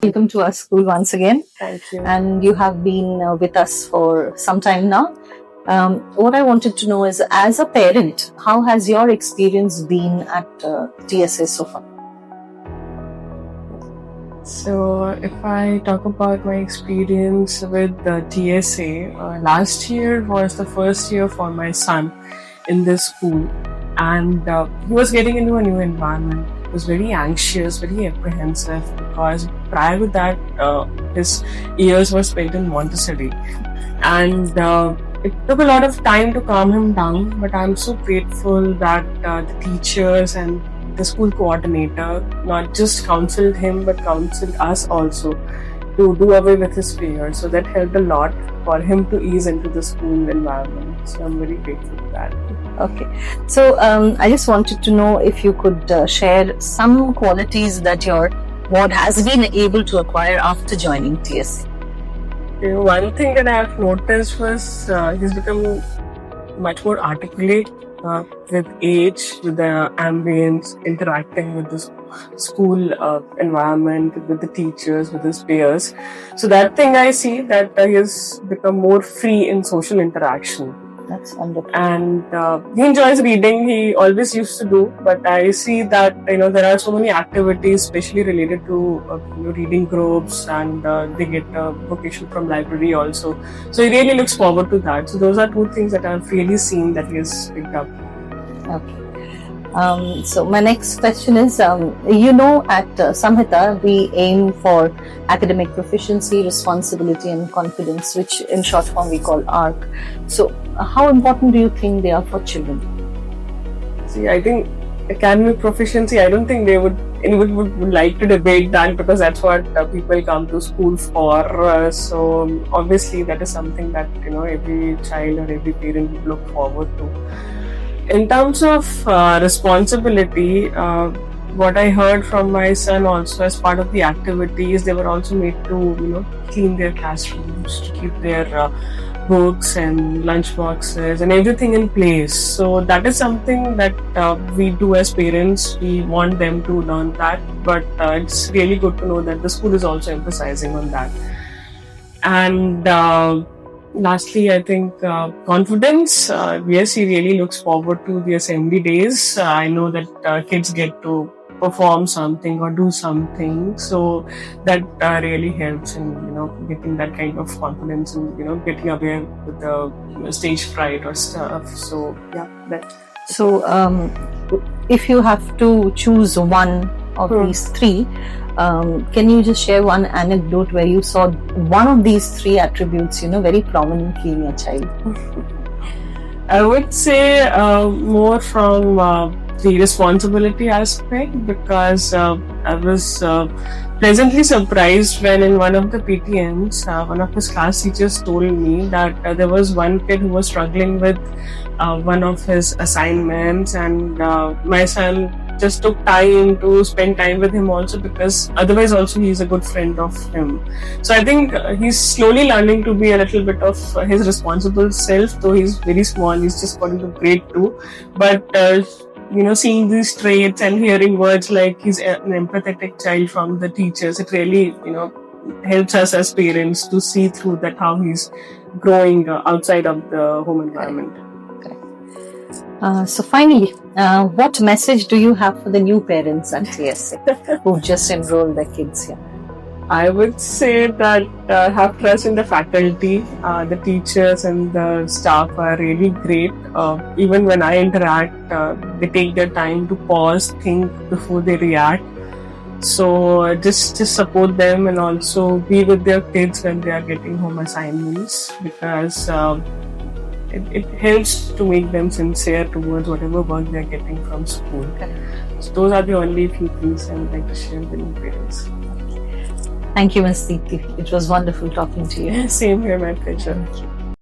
welcome to our school once again. Thank you. And you have been with us for some time now. What I wanted to know is, as a parent, how has your experience been at TSA so far? So, if I talk about my experience with the TSA, last year was the first year for my son in this school, and he was getting into a new environment. He was very anxious, very apprehensive, because prior to that, his years were spent in Montessori, and it took a lot of time to calm him down. But I'm so grateful that the teachers and the school coordinator not just counseled him but counseled us also to do away with his fear. So that helped a lot for him to ease into the school environment. So I'm very grateful for that. Okay. So I just wanted to know if you could share some qualities that your ward has been able to acquire after joining TSA. One thing that I have noticed was he's become much more articulate with age, with the ambience, interacting with the school environment, with the teachers, with his peers. So that thing I see that he has become more free in social interaction. That's wonderful. And he enjoys reading. He always used to do, but I see that there are so many activities, especially related to reading groups, and they get vocation from library also. So he really looks forward to that. So those are two things that I've really seen that he has picked up. Okay. So my next question is, at Samhita, we aim for academic proficiency, responsibility and confidence, which in short form we call ARC. So how important do you think they are for children? See, I think academic proficiency, I don't think anyone would like to debate that, because that's what people come to school for. So obviously that is something that every child or every parent would look forward to. In terms of responsibility, what I heard from my son also, as part of the activities, they were also made to clean their classrooms, to keep their books and lunch boxes and everything in place. So that is something that we do as parents. We want them to learn that, but it's really good to know that the school is also emphasizing on that. And lastly, I think confidence. VSC really looks forward to the assembly days. I know that kids get to perform something or do something, so that really helps in getting that kind of confidence and getting away with the stage fright or stuff. So yeah, that. So if you have to choose one of these three, can you just share one anecdote where you saw one of these three attributes very prominently in your child? I would say more from the responsibility aspect, because I was pleasantly surprised when in one of the PTMs, one of his class teachers told me that there was one kid who was struggling with one of his assignments, and my son just took time to spend time with him also, because otherwise also he's a good friend of him. So I think he's slowly learning to be a little bit of his responsible self, though he's very small, he's just got into grade 2. But seeing these traits and hearing words like he's an empathetic child from the teachers, it really helps us as parents to see through that how he's growing outside of the home environment. So finally, what message do you have for the new parents at TSA who've just enrolled their kids here? I would say that have trust in the faculty. The teachers and the staff are really great. Even when I interact, they take their time to pause, think before they react. So just support them, and also be with their kids when they are getting home assignments, because it helps to make them sincere towards whatever work they are getting from school. So those are the only few things I would like to share with new parents. Thank you, Ms. Deepti. It was wonderful talking to you. Same here, my pleasure.